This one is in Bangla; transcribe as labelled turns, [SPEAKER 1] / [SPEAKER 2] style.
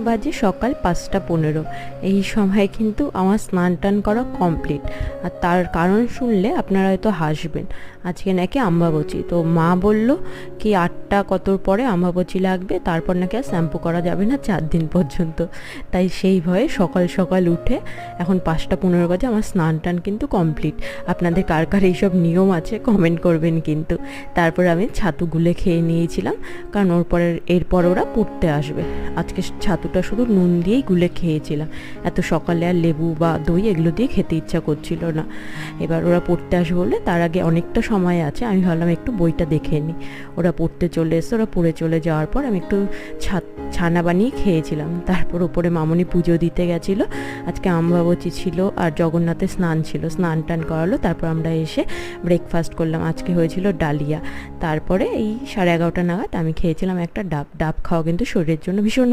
[SPEAKER 1] বাজে সকাল 5টা 15। এই সময় কিন্তু আমার স্নান টান করা কমপ্লিট। আর তার কারণ শুনলে আপনারা হয়তো হাসবেন। আজকে নাকি আম্বাবচী, তো মা বলল কি 8টা কতর পরে আম্বাবচী লাগবে, তারপর নাকি আর শ্যাম্পু করা যাবে না 4 দিন পর্যন্ত। তাই সেই ভয়ে সকাল সকাল উঠে এখন 5টা 15 বাজে আমার স্নান টান কিন্তু কমপ্লিট। আপনাদের কার কার এইসব নিয়ম আছে কমেন্ট করবেন কিন্তু। তারপর আমি ছাতু গুলে খেয়ে নিয়েছিলাম, কারণ এরপর ওরা পড়তে আসবে। আজকে ছাতুটা শুধু নুন দিয়েই গুলে খেয়েছিলাম, এত সকালে আর লেবু বা দই এগুলো দিয়ে খেতে ইচ্ছা করছিল না। এবার ওরা পড়তে আসবে বলে তার আগে অনেকটা সময় আছে, আমি ভাবলাম একটু বইটা দেখে নিই। ওরা পড়তে চলে এসে, ওরা পড়ে চলে যাওয়ার পর আমি একটু ছানা বানিয়ে খেয়েছিলাম। তারপর ওপরে মামনি পুজো দিতে গেছিলো। আজকে আম্বাবচী ছিল আর জগন্নাথের স্নান ছিল, স্নান টান করালো। তারপর আমরা এসে ব্রেকফাস্ট করলাম। আজকে হয়েছিল ডালিয়া। তারপরে এই 11:30 নাগাদ আমি খেয়েছিলাম একটা ডাব। ডাব খাওয়া কিন্তু শরীরের জন্য ভীষণ ভালো।